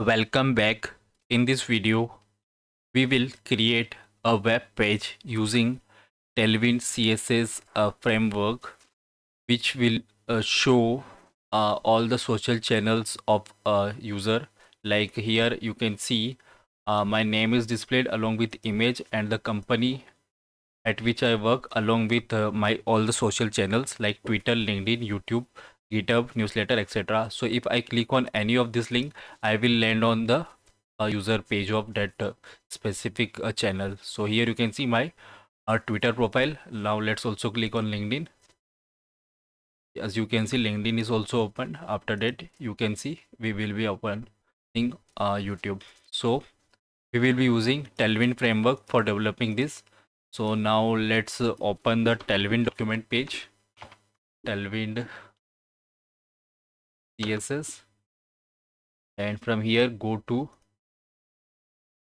Welcome back. In this video, we will create a web page using Tailwind CSS framework, which will show all the social channels of a user. Like here, you can see my name is displayed along with image and the company at which I work, along with my all the social channels like Twitter, LinkedIn, YouTube, GitHub, newsletter, etc. So if I click on any of this link, I will land on the user page of that specific channel. So here you can see my Twitter profile. Now let's also click on LinkedIn. As you can see, LinkedIn is also open. After that, you can see we will be opening YouTube. So we will be using Tailwind framework for developing this. So now let's open the Tailwind document page, Tailwind CSS, and from here go to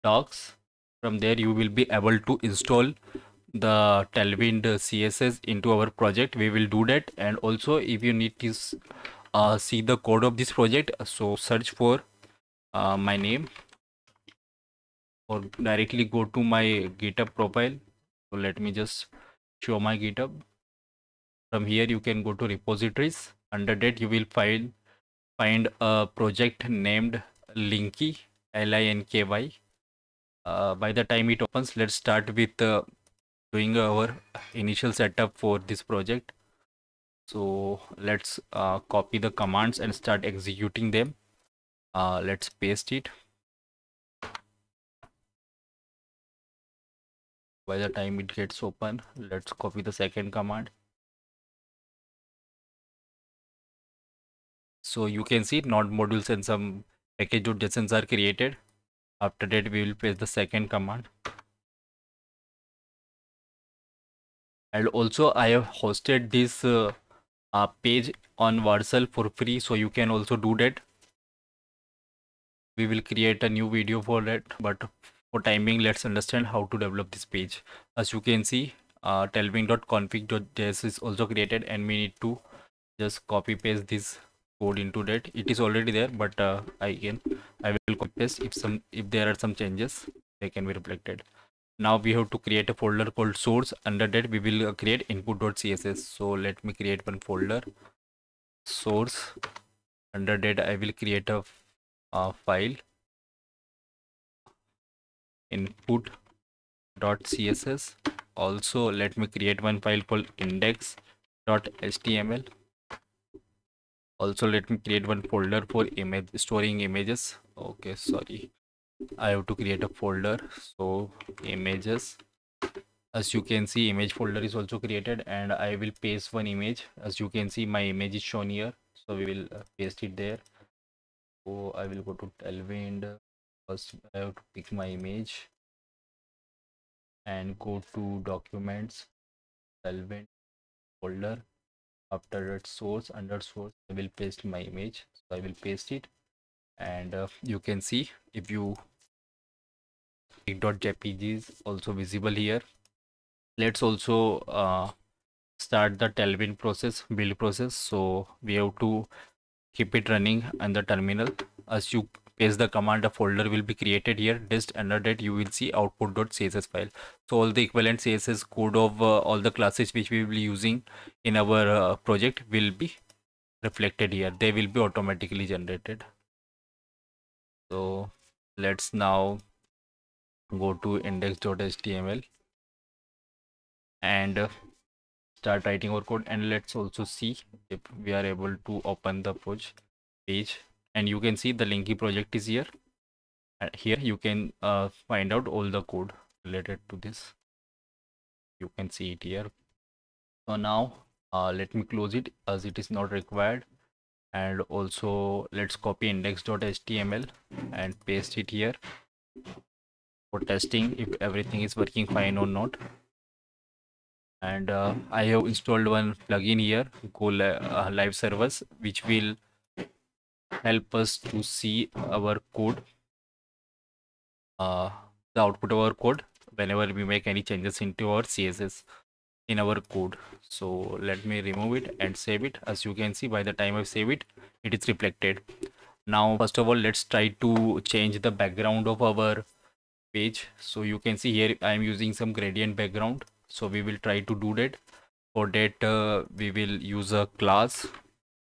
docs. From there you will be able to install the Tailwind CSS into our project. We will do that, and also if you need to see the code of this project, so search for my name or directly go to my GitHub profile. So let me just show my GitHub. From here you can go to repositories. Under that you will find a project named Linky, Linky. By the time it opens, let's start with doing our initial setup for this project. So let's copy the commands and start executing them. Let's paste it. By the time it gets open, let's copy the second command. So you can see node modules and some package.jsons are created. After that, we will paste the second command. And also I have hosted this page on Varsal for free, so you can also do that. We will create a new video for that, but for timing, let's understand how to develop this page. As you can see, tailwind.config.js is also created, and we need to just copy paste this code into that. It is already there, but I will copy paste. If there are some changes, they can be reflected. Now we have to create a folder called source. Under that we will create input.css. So let me create one folder, source. Under that I will create a file, input.css. Also let me create one file called index.html. Also let me create one folder for image storing images. Okay, sorry, I have to create a folder, so images. As you can see, image folder is also created, and I will paste one image. As you can see, my image is shown here, so we will paste it there. So I will go to Tailwind. First I have to pick my image and go to documents, Tailwind folder. After that, source, under source I will paste my image. So I will paste it, and you can see, if you .jpg is also visible here. Let's also start the Tailwind process, build process. So we have to keep it running on the terminal. As you paste the command, a folder will be created here. Just under that you will see output.css file. So all the equivalent CSS code of all the classes which we will be using in our project will be reflected here. They will be automatically generated. So let's now go to index.html and start writing our code, and let's also see if we are able to open the page. And you can see the Linky project is here, and here you can find out all the code related to this. You can see it here. So now let me close it as it is not required, and also let's copy index.html and paste it here for testing if everything is working fine or not. And I have installed one plugin here called live servers, which will help us to see our code, the output of our code whenever we make any changes into our CSS in our code. So let me remove it and save it. As you can see, by the time I save it, it is reflected. Now first of all, let's try to change the background of our page. So you can see here I am using some gradient background, so we will try to do that. For that we will use a class.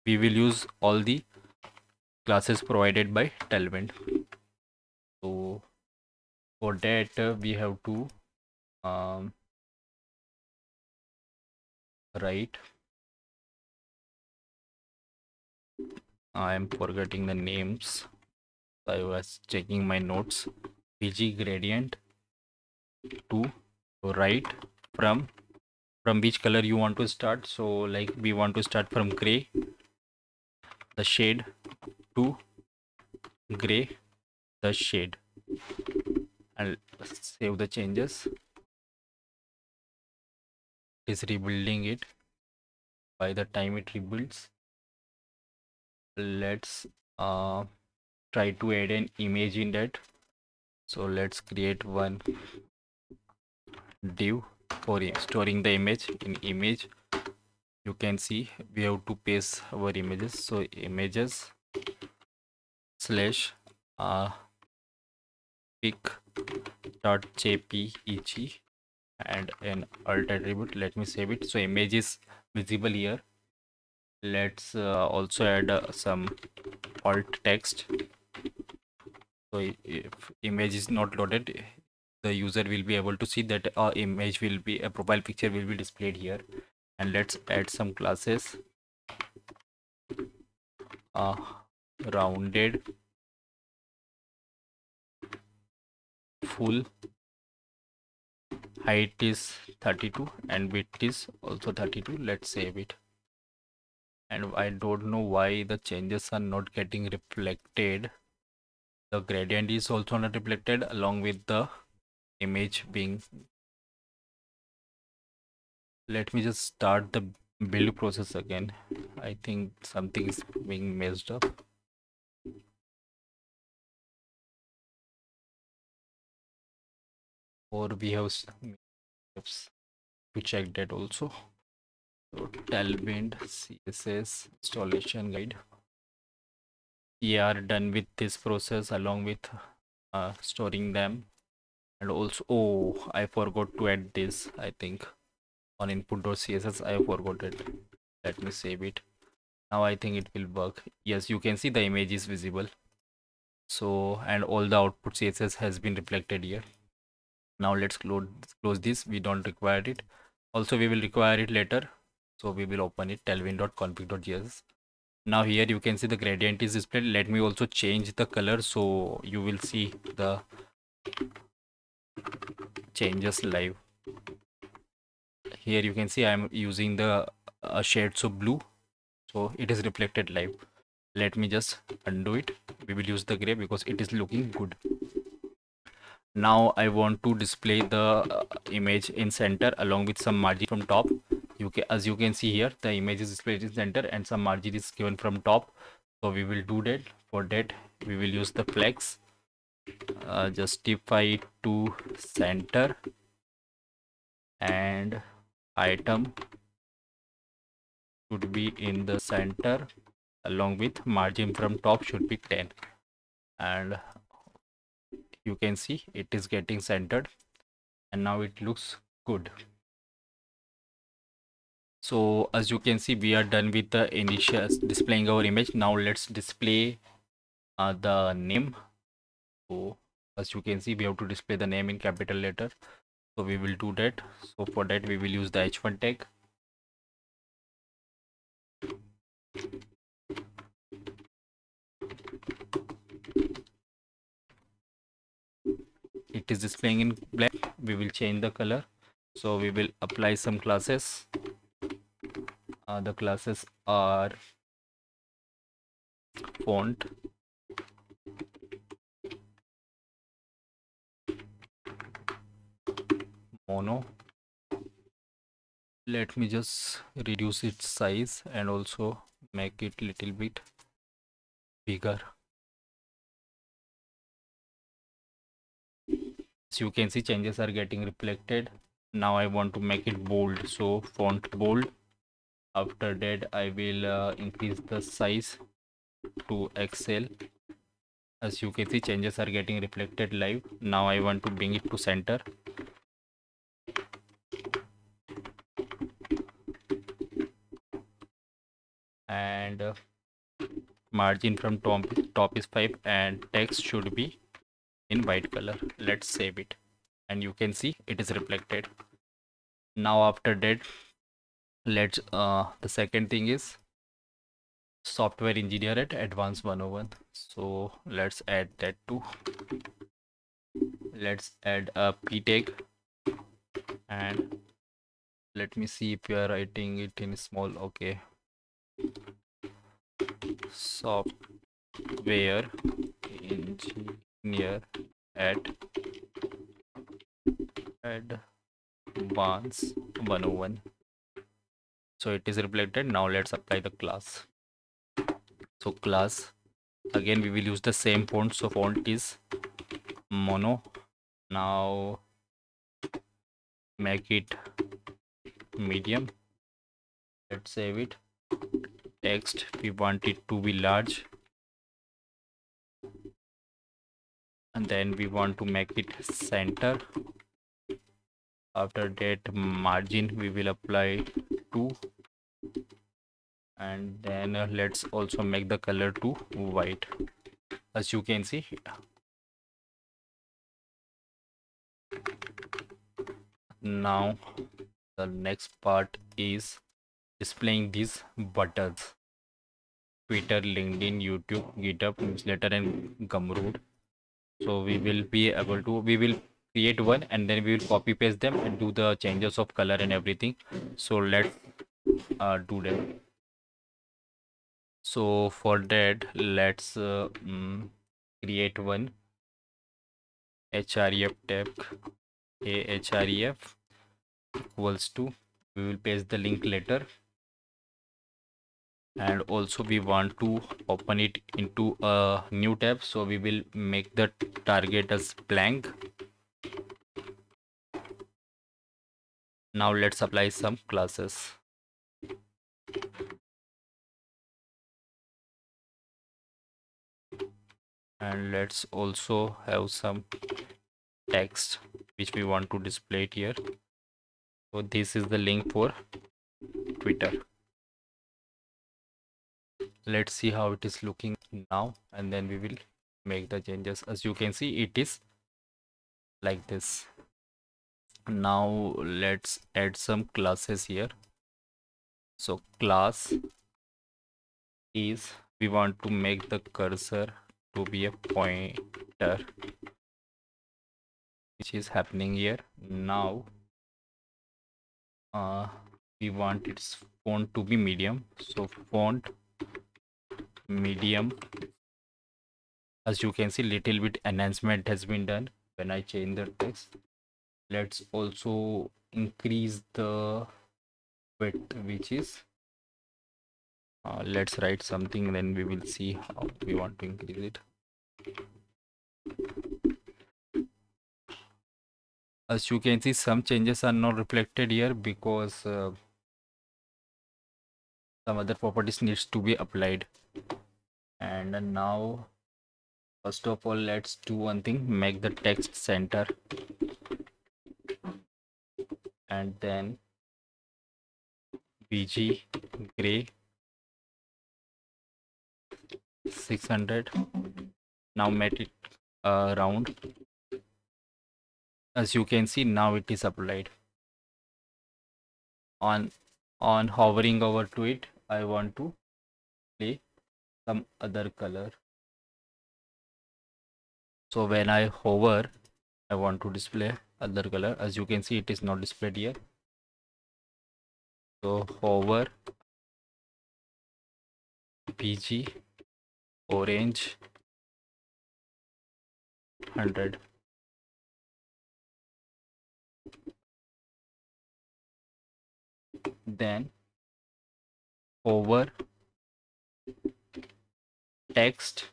We will use all the classes provided by Tailwind. So for that we have to write, I am forgetting the names, I was checking my notes. PG gradient to write from which color you want to start. So like we want to start from gray, the shade, to gray, the shade. I'll save the changes. It is rebuilding it. By the time it rebuilds, let's try to add an image in that. So let's create one div for storing the image. In image, you can see we have to paste our images. So images slash pic.jpeg and an alt attribute. Let me save it. So image is visible here. Let's also add some alt text. So if image is not loaded, the user will be able to see that image will be, a profile picture will be displayed here. And let's add some classes. Rounded, full, height is 32 and width is also 32. Let's save it. And I don't know why the changes are not getting reflected. The gradient is also not reflected along with the image being. Let me just start the build process again. I think something is being messed up. Or we have steps to check that also. So Tailwind CSS installation guide. We are done with this process along with storing them. And also, oh, I forgot to add this. I think on input.css I forgot it. Let me save it. Now I think it will work. Yes, you can see the image is visible. So, and all the output CSS has been reflected here. Now let's close this. We don't require it. Also we will require it later, so we will open it. tailwind.config.js. Now here you can see the gradient is displayed. Let me also change the color so you will see the changes live. Here you can see I am using the shades of blue, so it is reflected live. Let me just undo it. We will use the gray because it is looking good. Now I want to display the image in center along with some margin from top. As you can see here, the image is displayed in center and some margin is given from top. So we will do that. For that we will use the flex, justify to center, and item should be in the center along with margin from top should be 10. And you can see it is getting centered and now it looks good. So as you can see, we are done with the initial displaying our image. Now let's display the name. So as you can see, we have to display the name in capital letter, so we will do that. So for that we will use the h1 tag. It is displaying in black. We will change the color, so we will apply some classes. The classes are font, mono. Let me just reduce its size and also make it little bit bigger. So you can see changes are getting reflected. Now I want to make it bold, so font bold. After that I will increase the size to XL As you can see, changes are getting reflected live. Now I want to bring it to center. And margin from top is 5 and text should be in white color. Let's save it. And you can see it is reflected. Now after that, let's the second thing is software engineer at advanced 101. So let's add that too. Let's add a p tag, and let me see if you are writing it in small. Okay, software engineer at advanced 101. So it is reflected. Now let's apply the class. So class, again we will use the same font. So font is mono. Now make it medium. Let's save it. Text, we want it to be large, and then we want to make it center. After that, margin we will apply 2, and then let's also make the color to white. As you can see, now the next part is displaying these buttons: Twitter, LinkedIn, YouTube, GitHub, newsletter, and Gumroad. So we will be able to, we will create one and then we will copy paste them and do the changes of color and everything. So let's do that. So for that, let's create one href tab. A href equals to, we will paste the link later, and also we want to open it into a new tab, so we will make the target as blank. Now let's apply some classes. And let's also have some text which we want to display it here. So this is the link for Twitter. Let's see how it is looking now, and then we will make the changes. As you can see, it is like this. Now let's add some classes here. So class is, we want to make the cursor to be a pointer, which is happening here. Now we want its font to be medium, so font medium. As you can see, little bit enhancement has been done when I change the text. Let's also increase the width, which is let's write something, then we will see how we want to increase it. As you can see, some changes are not reflected here because some other properties needs to be applied. And now first of all, let's do one thing, make the text center, and then bg gray 600. Now make it round. As you can see, now it is applied. On hovering over to it, I want to play some other color. So when I hover, I want to display other color. As you can see, it is not displayed here. So hover bg orange 100. Then over text,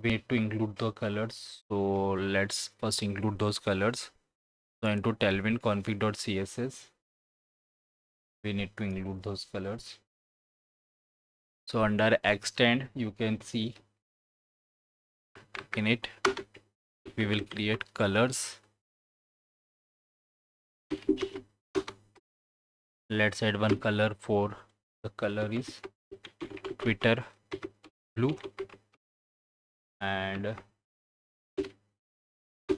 we need to include the colors. So let's first include those colors. So into Tailwind config.css, we need to include those colors. So under extend, you can see in it we will create colors. Let's add one color. For the color is Twitter blue, and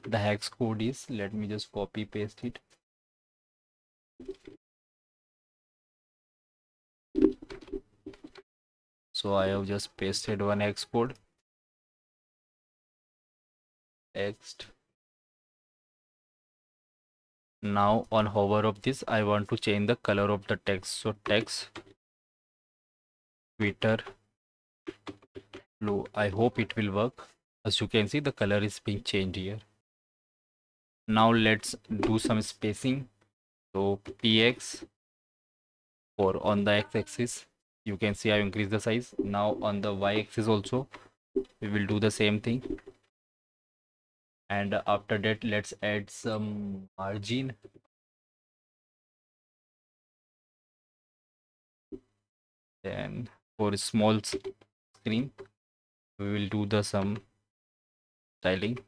the hex code is, let me just copy paste it. So I have just pasted one hex code. Text. Now on hover of this, I want to change the color of the text. So text Twitter blue. I hope it will work. As you can see, the color is being changed here. Now let's do some spacing. So px for on the x-axis, you can see I increase the size. Now on the y-axis also, we will do the same thing. And after that, let's add some margin. Then for a small screen, we will do the some styling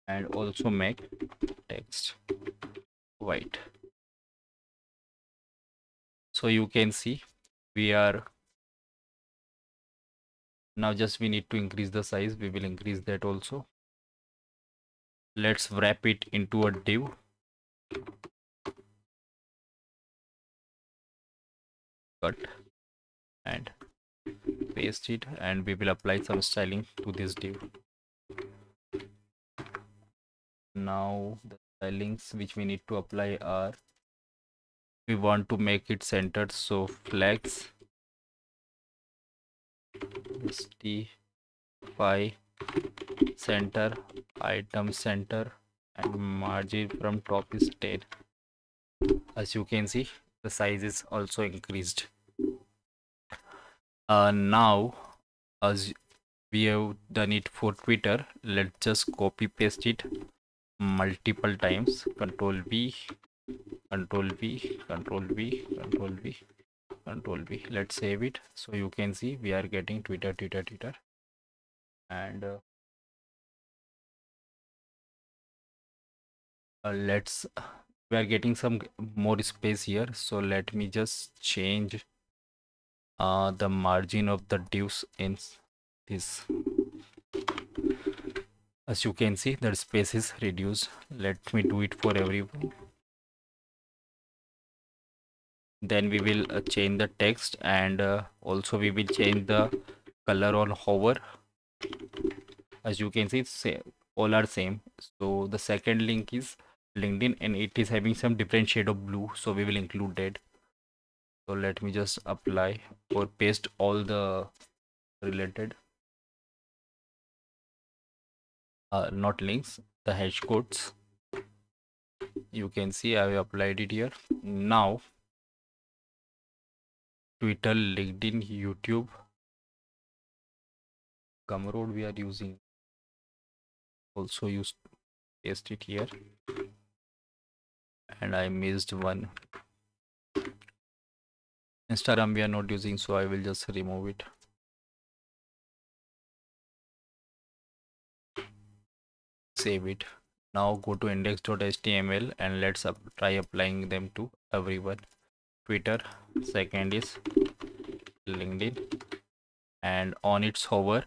and also make text white. So you can see we are now, just we need to increase the size. We will increase that also. Let's wrap it into a div. Cut and paste it, and we will apply some styling to this div. Now the stylings which we need to apply are, we want to make it centered, so flex justify center, item center, and margin from top is 10. As you can see, the size is also increased. Now as we have done it for Twitter, let's just copy paste it multiple times. Control V, Control V, Control V, Control V, Control V. Let's save it. So you can see we are getting Twitter, and let's we are getting some more space here. So let me just change the margin of the divs in this. As you can see, the space is reduced. Let me do it for everyone. Then we will change the text, and also we will change the color on hover. As you can see, it's all are same. So the second link is LinkedIn, and it is having some different shade of blue, so we will include that. So let me just apply or paste all the related not links, the hash codes. You can see I have applied it here. Now Twitter, LinkedIn, YouTube, Gumroad we are using, also use paste it here, and I missed one. Instagram we are not using, so I will just remove it. Save it. Now go to index.html and let's try applying them to everyone. Twitter, second is LinkedIn, and on its hover,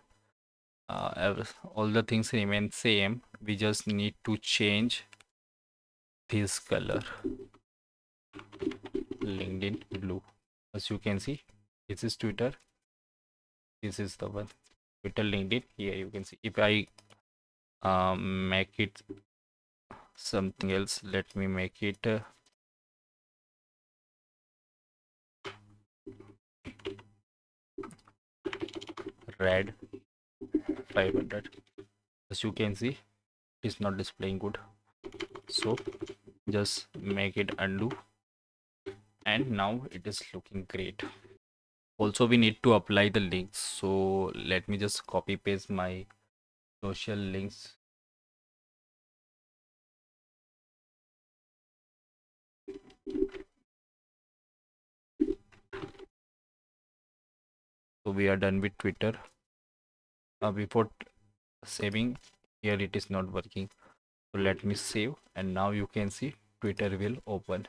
all the things remain same. We just need to change this color, LinkedIn blue. As you can see, this is Twitter, this is the one, Twitter, LinkedIn. Here you can see, if I make it something else, let me make it red 500. As you can see, it is not displaying good, so just make it undo, and now it is looking great. Also we need to apply the links, so let me just copy paste my social links. So we are done with Twitter. Before saving, here it is not working. So let me save, and now you can see Twitter will open.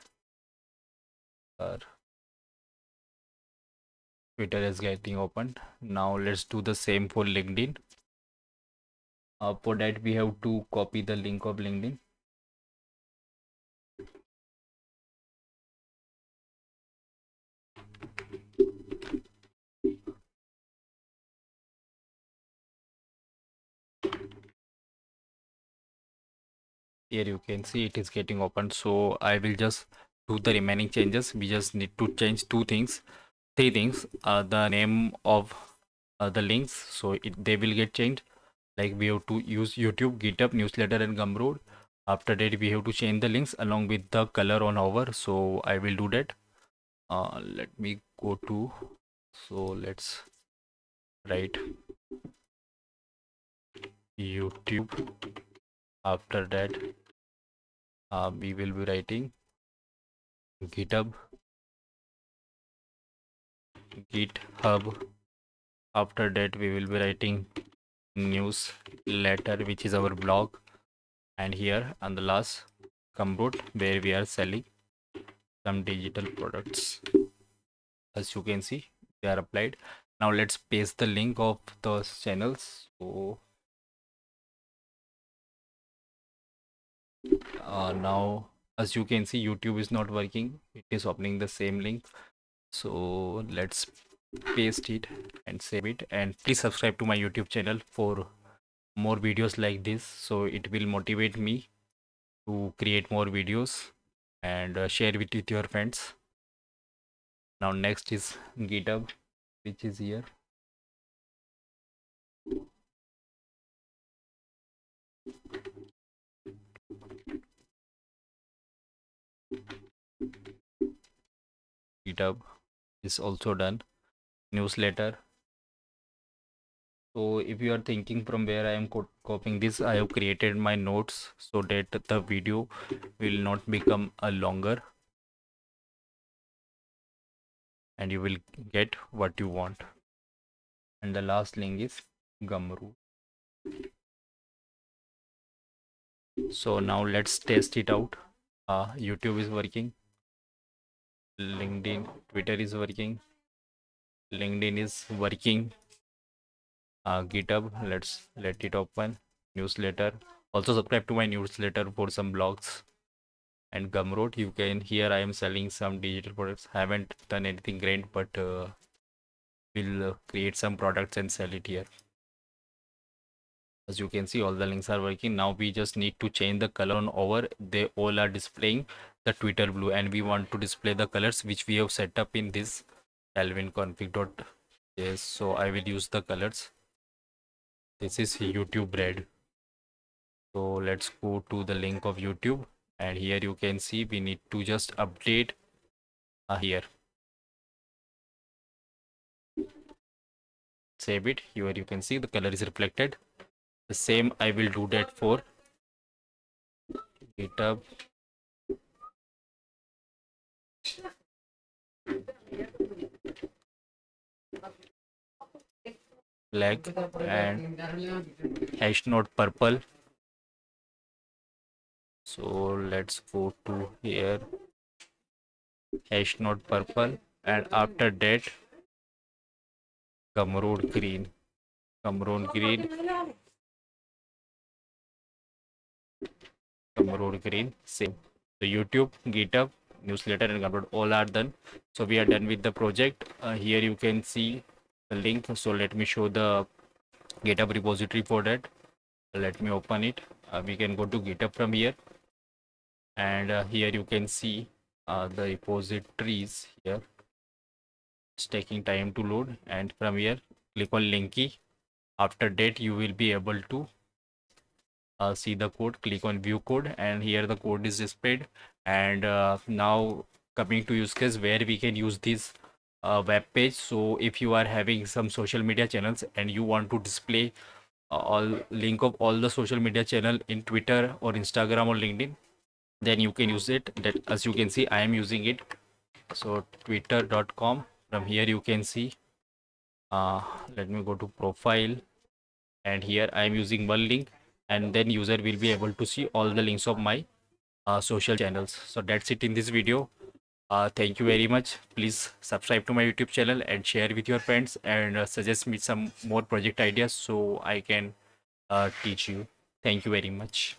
Twitter is getting opened. Now let's do the same for LinkedIn. For that we have to copy the link of LinkedIn. Here you can see it is getting open. So I will just do the remaining changes. We just need to change three things. The name of the links, so they will get changed. Like we have to use YouTube, GitHub, newsletter, and Gumroad. After that we have to change the links along with the color on hover. So I will do that. Let me go to, so let's write YouTube. After that we will be writing GitHub, GitHub. After that we will be writing newsletter, which is our blog, and here on the last Gumroad, where we are selling some digital products. As you can see, they are applied. Now let's paste the link of those channels. So now as you can see, YouTube is not working. It is opening the same link. So let's paste it and save it, and please subscribe to my YouTube channel for more videos like this, so it will motivate me to create more videos and share it with your friends. Now next is GitHub, which is here. GitHub is also done. Newsletter. So if you are thinking from where I am copying this, I have created my notes so that the video will not become a longer and you will get what you want. And the last link is Gumroad. So now let's test it out. YouTube is working. LinkedIn, Twitter is working. LinkedIn is working. GitHub, let's let it open. Newsletter. Also subscribe to my newsletter for some blogs. And Gumroad, you can, here I am selling some digital products. Haven't done anything great, but will create some products and sell it here. As you can see, all the links are working. Now we just need to change the color on over. They all are displaying the Twitter blue, and we want to display the colors which we have set up in this Tailwind config.js. So I will use the colors. This is YouTube red. So let's go to the link of YouTube, and here you can see we need to just update here. Save it. Here you can see the color is reflected. The same I will do that for GitHub. Black and hash note purple. So let's go to here, hash note purple, and after that Gumroad green. Gumroad green. Gumroad green. Same. So YouTube, GitHub, newsletter, and Gumroad all are done. So we are done with the project. Here you can see the link. So let me show the GitHub repository for that. Let me open it. We can go to GitHub from here, and here you can see the repositories here. It's taking time to load, and from here click on link key. After that you will be able to see the code. Click on view code, and here the code is displayed. And now coming to use case where we can use this web page. So if you are having some social media channels and you want to display all link of all the social media channel in Twitter or Instagram or LinkedIn, then you can use it. That, as you can see, I am using it. So twitter.com. From here you can see Let me go to profile, and here I am using one link, and then user will be able to see all the links of my social channels. So that's it in this video. Thank you very much. Please subscribe to my YouTube channel and share with your friends, and suggest me some more project ideas so I can teach you. Thank you very much.